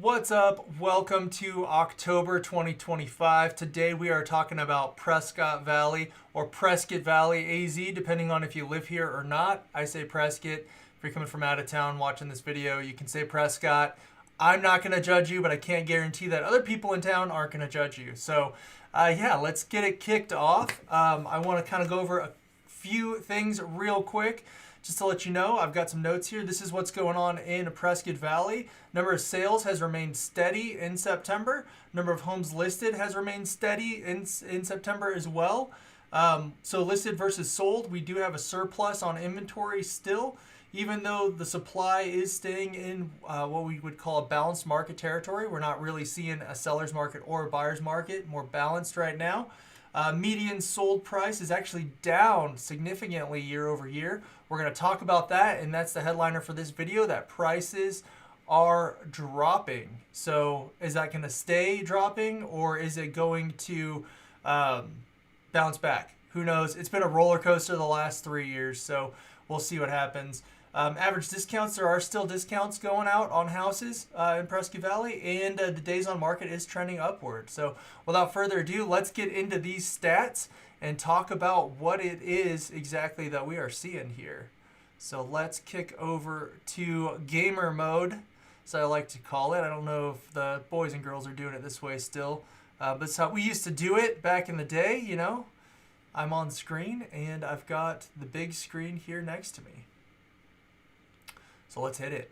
What's up? Welcome to October 2025. Today we are talking about Prescott Valley or Prescott Valley AZ, depending on if you live here or not. I say Prescott. If you're coming from out of town watching this video, you can say Prescott. I'm not going to judge you, but I can't guarantee that other people in town aren't going to judge you. So yeah, let's get it kicked off. I want to kind of go over a few things real quick. Just to let you know, I've got some notes here. This is what's going on in Prescott Valley. Number of sales has remained steady in September. Number of homes listed has remained steady in September as well. So listed versus sold, we do have a surplus on inventory still, even though the supply is staying in what we would call a balanced market territory. We're not really seeing a seller's market or a buyer's market, more balanced right now. Median sold price is actually down significantly year over year. We're going to talk about that, and that's the headliner for this video, that prices are dropping. So is that going to stay dropping, or is it going to bounce back? Who knows? It's been a roller coaster the last 3 years, so we'll see what happens. Average discounts, there are still discounts going out on houses in Prescott Valley, and the days on market is trending upward. So without further ado, let's get into these stats and talk about what it is exactly that we are seeing here. So let's kick over to gamer mode, so I like to call it. I don't know if the boys and girls are doing it this way still, but it's how we used to do it back in the day, you know. I'm on screen, and I've got the big screen here next to me. So let's hit it.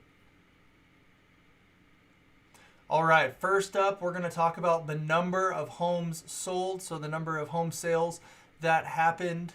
All right, first up, we're going to talk about the number of homes sold. So the number of home sales that happened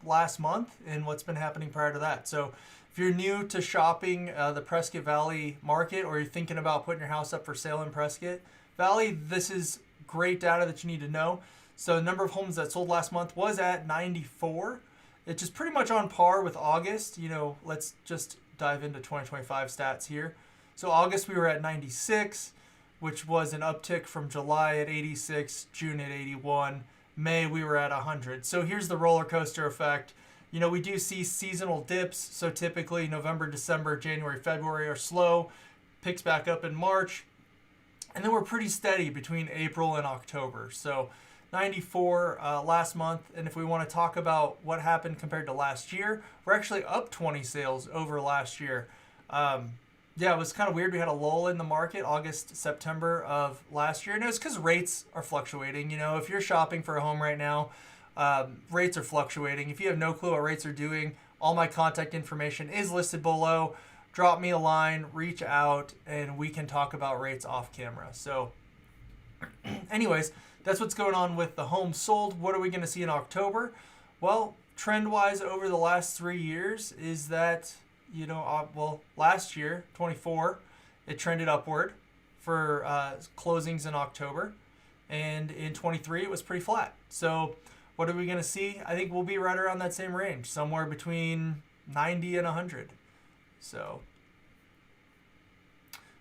last month and what's been happening prior to that. So if you're new to shopping the Prescott Valley market, or you're thinking about putting your house up for sale in Prescott Valley, this is great data that you need to know. So the number of homes that sold last month was at 94. It's just pretty much on par with August. You know, let's just dive into 2025 stats here. So August we were at 96, which was an uptick from July at 86, June at 81, May we were at 100. So here's the roller coaster effect. You know, we do see seasonal dips. So typically November, December, January, February are slow, picks back up in March, and then we're pretty steady between April and October. So 94 last month, and if we want to talk about what happened compared to last year, we're actually up 20 sales over last year. Yeah, it was kind of weird. We had a lull in the market August, September of last year, and it was because rates are fluctuating. You know, if you're shopping for a home right now, rates are fluctuating. If you have no clue what rates are doing, all my contact information is listed below. Drop me a line, reach out, and we can talk about rates off camera. So anyways, that's what's going on with the homes sold. What are we going to see in October? Well, trend-wise over the last 3 years is that, you know, well, last year, 24, it trended upward for closings in October. And in 23, it was pretty flat. So what are we going to see? I think we'll be right around that same range, somewhere between 90 and 100. So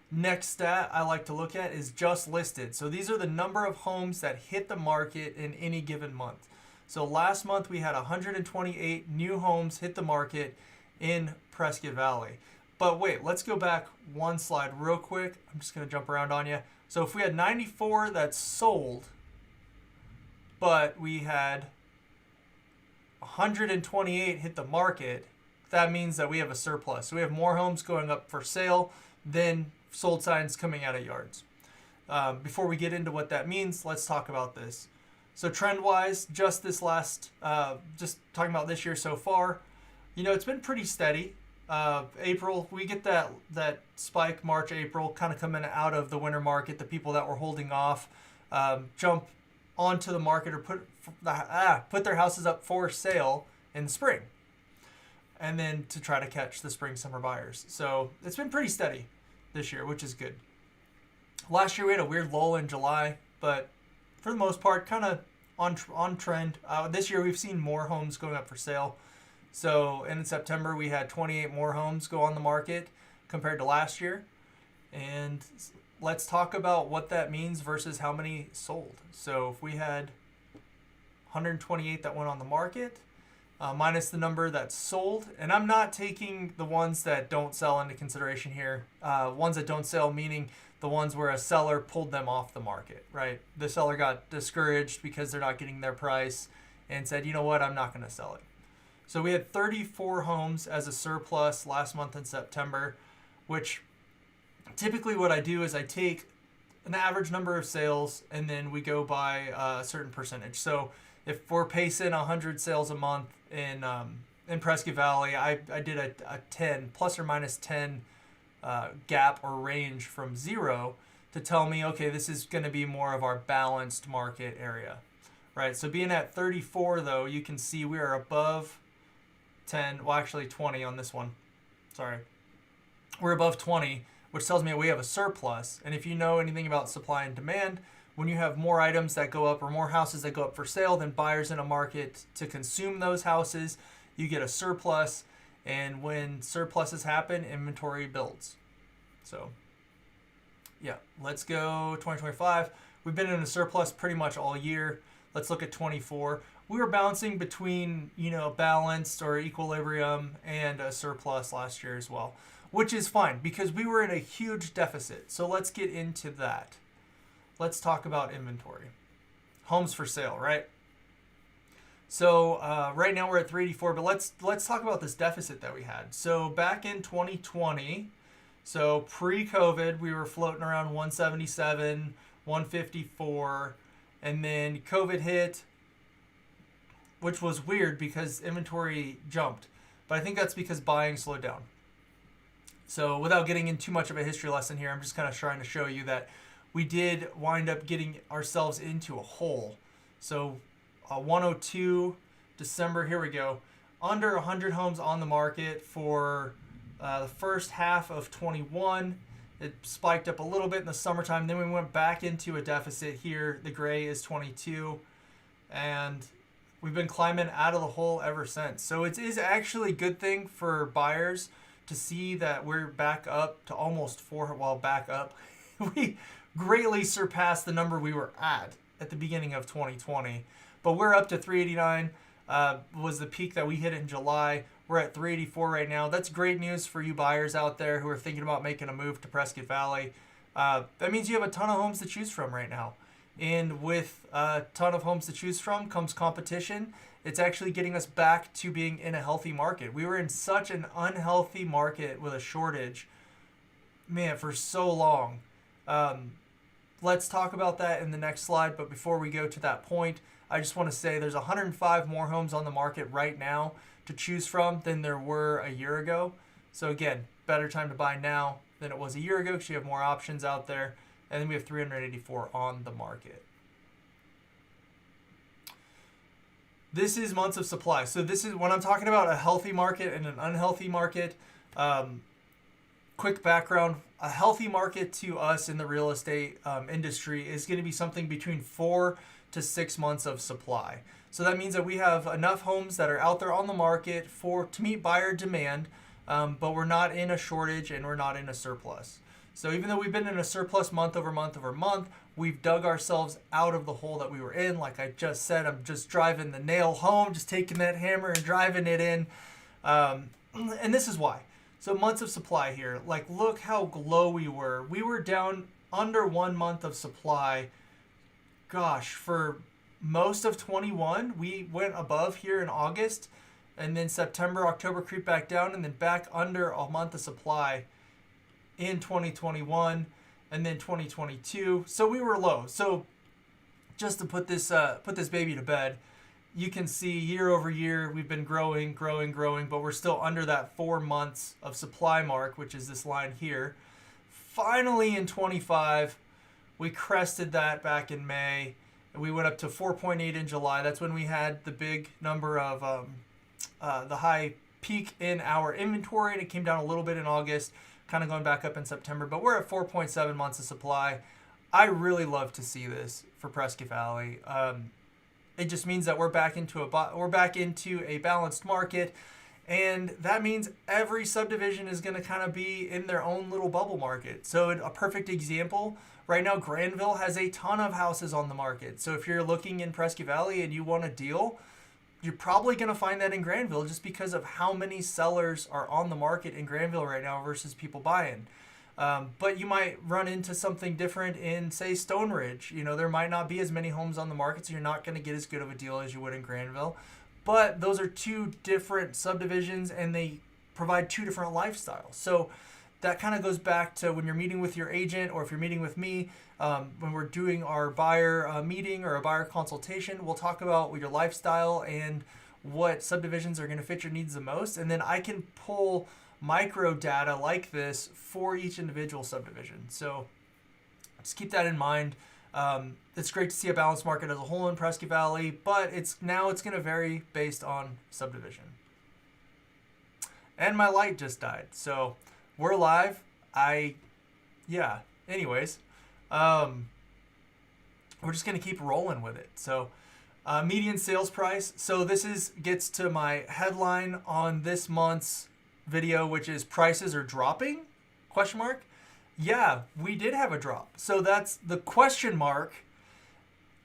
next stat I like to look at is just listed. So these are the number of homes that hit the market in any given month. So last month we had 128 new homes hit the market in Prescott Valley. But wait, let's go back one slide real quick. I'm just going to jump around on you. So if we had 94 that sold, but we had 128 hit the market, that means that we have a surplus. So we have more homes going up for sale than sold signs coming out of yards. Before we get into what that means, let's talk about this. So trend-wise, just this last, just talking about this year so far, you know, it's been pretty steady. April, we get that spike, March, April, kind of coming out of the winter market. The people that were holding off jump onto the market or put their houses up for sale in the spring, and then to try to catch the spring summer buyers. So it's been pretty steady this year, which is good. Last year we had a weird lull in July, but for the most part, kind of on trend. This year we've seen more homes going up for sale. So in September we had 28 more homes go on the market compared to last year. And let's talk about what that means versus how many sold. So if we had 128 that went on the market, minus the number that's sold. And I'm not taking the ones that don't sell into consideration here. Ones that don't sell, meaning the ones where a seller pulled them off the market, right? The seller got discouraged because they're not getting their price and said, you know what, I'm not going to sell it. So we had 34 homes as a surplus last month in September, which typically what I do is I take an average number of sales and then we go by a certain percentage. So if we're pacing 100 sales a month in Prescott Valley, I did a 10 plus or minus 10 gap or range from 0 to tell me, okay, this is going to be more of our balanced market area, right? So being at 34 though, you can see we are above 10, well actually 20 on this one, sorry. We're above 20, which tells me we have a surplus. And if you know anything about supply and demand, when you have more items that go up or more houses that go up for sale than buyers in a market to consume those houses, you get a surplus. And when surpluses happen, inventory builds. So yeah, let's go 2025. We've been in a surplus pretty much all year. Let's look at 24. We were bouncing between, balanced or equilibrium and a surplus last year as well, which is fine because we were in a huge deficit. So let's get into that. Let's talk about inventory. Homes for sale, right? So right now we're at 384, but let's talk about this deficit that we had. So back in 2020, so pre-COVID, we were floating around 177, 154, and then COVID hit, which was weird because inventory jumped. But I think that's because buying slowed down. So without getting into too much of a history lesson here, I'm just kind of trying to show you that we did wind up getting ourselves into a hole. So 102 December, here we go. Under 100 homes on the market for the first half of 21. It spiked up a little bit in the summertime. Then we went back into a deficit here. The gray is 22. And we've been climbing out of the hole ever since. So it is actually a good thing for buyers to see that we're back up to almost 4. Well, back up. We greatly surpassed the number we were at the beginning of 2020. But we're up to 389. Was the peak that we hit in July. We're at 384 right now. That's great news for you buyers out there who are thinking about making a move to Prescott Valley. That means you have a ton of homes to choose from right now. And with a ton of homes to choose from comes competition. It's actually getting us back to being in a healthy market. We were in such an unhealthy market with a shortage, man, for so long. Let's talk about that in the next slide. But before we go to that point, I just want to say there's 105 more homes on the market right now to choose from than there were a year ago. So again, better time to buy now than it was a year ago because you have more options out there. And then we have 384 on the market. This is months of supply. So this is when I'm talking about a healthy market and an unhealthy market. Quick background, a healthy market to us in the real estate industry is going to be something between 4 to 6 months of supply. So that means that we have enough homes that are out there on the market to meet buyer demand, but we're not in a shortage and we're not in a surplus. So even though we've been in a surplus month over month over month, we've dug ourselves out of the hole that we were in. Like I just said, I'm just driving the nail home, just taking that hammer and driving it in. And this is why. So months of supply here, like look how low we were. We were down under 1 month of supply. Gosh, for most of 21, we went above here in August, and then September, October creep back down, and then back under a month of supply in 2021, and then 2022. So we were low. So just to put this baby to bed, you can see year over year we've been growing, but we're still under that 4 months of supply mark, which is this line here. Finally in 25, we crested that back in May. We went up to 4.8 in July. That's when we had the big number of the high peak in our inventory, and it came down a little bit in August, kind of going back up in September. But we're at 4.7 months of supply. I really love to see this for Prescott Valley. It just means that we're back into a balanced market, and that means every subdivision is going to kind of be in their own little bubble market. So a perfect example. Right now, Granville has a ton of houses on the market. So if you're looking in Prescott Valley and you want a deal, you're probably going to find that in Granville just because of how many sellers are on the market in Granville right now versus people buying. But you might run into something different in, say, Stone Ridge. You know, there might not be as many homes on the market, so you're not going to get as good of a deal as you would in Granville. But those are two different subdivisions, and they provide two different lifestyles. So that kind of goes back to when you're meeting with your agent, or if you're meeting with me, when we're doing our buyer meeting or a buyer consultation, we'll talk about your lifestyle and what subdivisions are going to fit your needs the most. And then I can pull micro data like this for each individual subdivision. So just keep that in mind. It's great to see a balanced market as a whole in Prescott Valley, but it's going to vary based on subdivision. And my light just died, so we're live. Anyways, we're just going to keep rolling with it. So median sales price. So this gets to my headline on this month's video, which is prices are dropping, ? Yeah, we did have a drop. So that's the question mark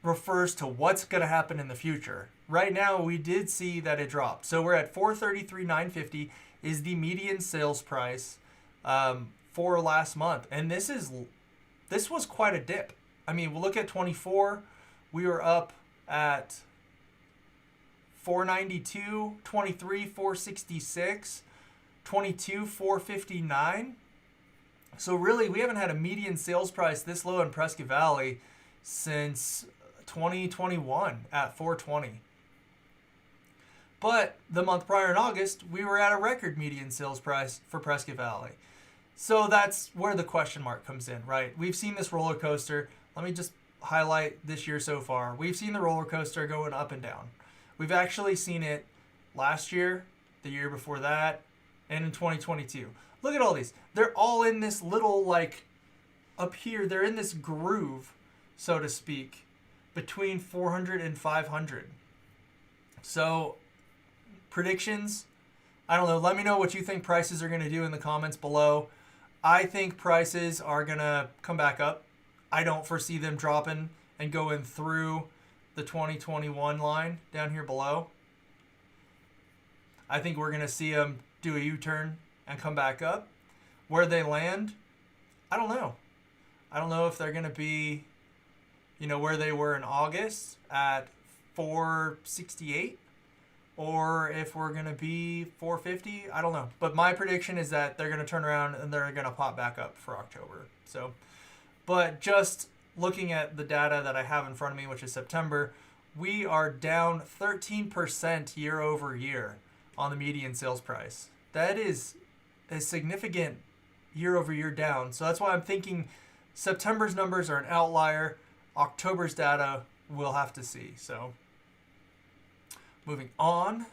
refers to what's going to happen in the future. Right now, we did see that it dropped. So we're at $433,950 is the median sales price for last month. And this was quite a dip. I mean, we'll look at 24. We were up at 492, 23, 466, 22, 459. So really, we haven't had a median sales price this low in Prescott Valley since 2021 at 420. But the month prior in August, we were at a record median sales price for Prescott Valley. So that's where the question mark comes in, right? We've seen this roller coaster. Let me just highlight this year so far. We've seen the roller coaster going up and down. We've actually seen it last year, the year before that, and in 2022. Look at all these. They're all in this little, like, up here. They're in this groove, so to speak, between 400 and 500. So predictions, I don't know. Let me know what you think prices are going to do in the comments below. I think prices are going to come back up. I don't foresee them dropping and going through the 2021 line down here below. I think we're going to see them do a U-turn and come back up. Where they land, I don't know. I don't know if they're going to be, where they were in August at 468, or if we're going to be 450. I don't know. But my prediction is that they're going to turn around and they're going to pop back up for October. So, but just looking at the data that I have in front of me, which is September, we are down 13% year over year on the median sales price. That is a significant year over year down. So that's why I'm thinking September's numbers are an outlier. October's data we'll have to see. So moving on.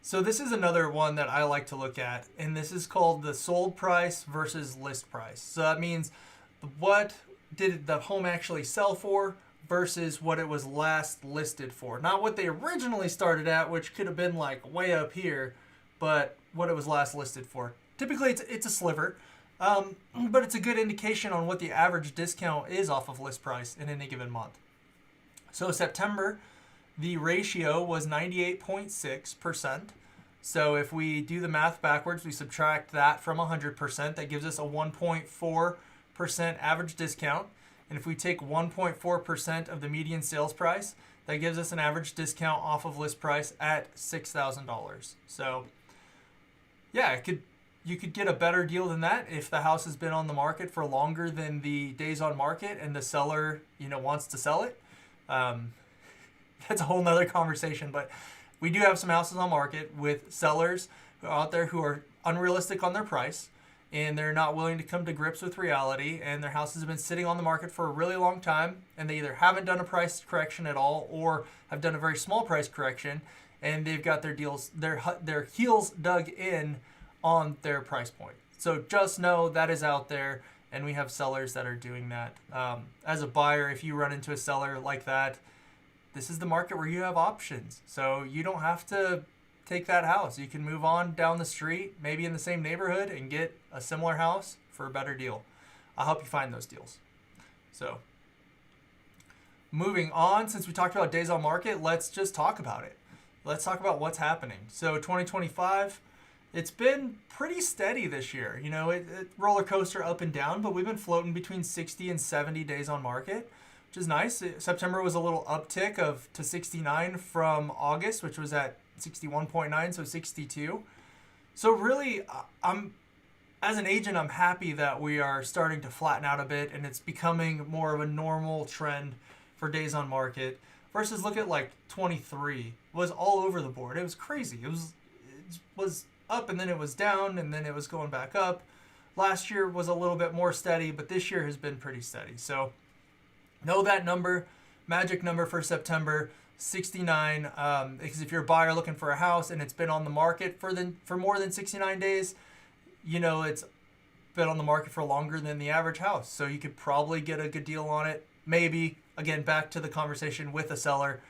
So this is another one that I like to look at, and this is called the sold price versus list price. So that means what did the home actually sell for versus what it was last listed for. Not what they originally started at, which could have been like way up here, but what it was last listed for. Typically, it's a sliver, but it's a good indication on what the average discount is off of list price in any given month. So September, the ratio was 98.6%. So if we do the math backwards, we subtract that from 100%, that gives us a 1.4% average discount. And if we take 1.4% of the median sales price, that gives us an average discount off of list price at $6,000. So yeah, you could get a better deal than that if the house has been on the market for longer than the days on market and the seller, wants to sell it. That's a whole nother conversation, but we do have some houses on market with sellers out there who are unrealistic on their price, and they're not willing to come to grips with reality, and their houses have been sitting on the market for a really long time, and they either haven't done a price correction at all or have done a very small price correction, and they've got their heels dug in on their price point. So just know that is out there, and we have sellers that are doing that. As a buyer, if you run into a seller like that, this is the market where you have options. So you don't have to take that house. You can move on down the street, maybe in the same neighborhood, and get a similar house for a better deal. I'll help you find those deals. So moving on, since we talked about days on market, let's just talk about it. Let's talk about what's happening. So 2025, it's been pretty steady this year. It roller coaster up and down, but we've been floating between 60 and 70 days on market, which is nice. September was a little uptick to 69 from August, which was at 61.9, so 62. So really, as an agent, I'm happy that we are starting to flatten out a bit, and it's becoming more of a normal trend for days on market. Versus look at like 23 was all over the board. It was crazy. It was up and then it was down and then it was going back up. Last year was a little bit more steady, but this year has been pretty steady. So know that number, magic number for September, 69. Because if you're a buyer looking for a house and it's been on the market for more than 69 days, it's been on the market for longer than the average house. So you could probably get a good deal on it. Maybe. Again, back to the conversation with a seller.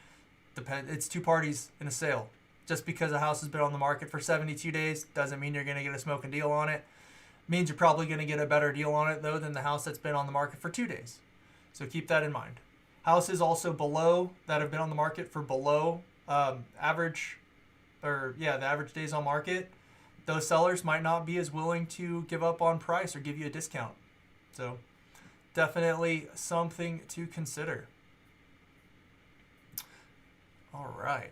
It's two parties in a sale. Just because a house has been on the market for 72 days doesn't mean you're going to get a smoking deal on it. Means you're probably going to get a better deal on it, though, than the house that's been on the market for 2 days. So keep that in mind. Houses also that have been on the market for below the average days on market, those sellers might not be as willing to give up on price or give you a discount. So definitely something to consider. All right.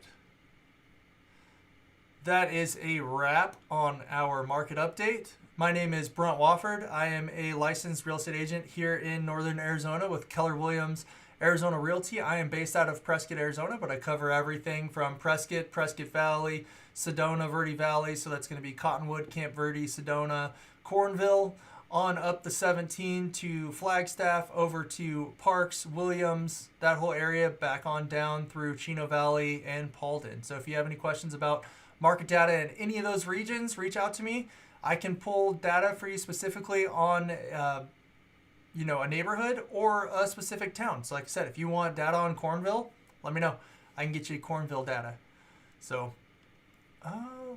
That is a wrap on our market update. My name is Brent Wofford. I am a licensed real estate agent here in Northern Arizona with Keller Williams Arizona Realty. I am based out of Prescott, Arizona, but I cover everything from Prescott Valley, Sedona, Verde Valley. So that's going to be Cottonwood, Camp Verde, Sedona, Cornville, on up the 17 to Flagstaff, over to Parks, Williams, that whole area, back on down through Chino Valley and Paulden. So if you have any questions about market data in any of those regions, reach out to me. I can pull data for you specifically on a neighborhood or a specific town. So like I said, if you want data on Cornville, let me know. I can get you Cornville data. So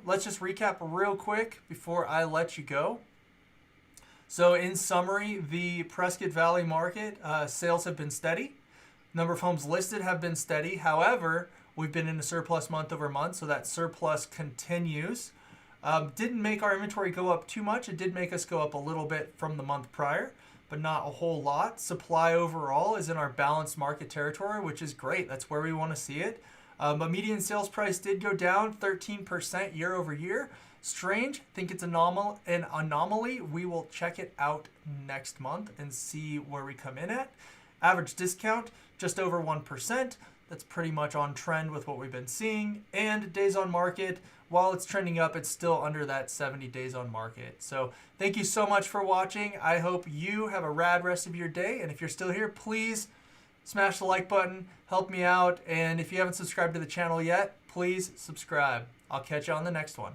let's just recap real quick before I let you go. So in summary, the Prescott Valley market, sales have been steady. Number of homes listed have been steady. However, we've been in a surplus month over month, so that surplus continues. Didn't make our inventory go up too much. It did make us go up a little bit from the month prior, but not a whole lot. Supply overall is in our balanced market territory, which is great. That's where we want to see it. But median sales price did go down 13% year over year. Strange. Think it's an anomaly. We will check it out next month and see where we come in at. Average discount, just over 1%. That's pretty much on trend with what we've been seeing. And days on market, while it's trending up, it's still under that 70 days on market. So thank you so much for watching. I hope you have a rad rest of your day. And if you're still here, please smash the like button, help me out. And if you haven't subscribed to the channel yet, please subscribe. I'll catch you on the next one.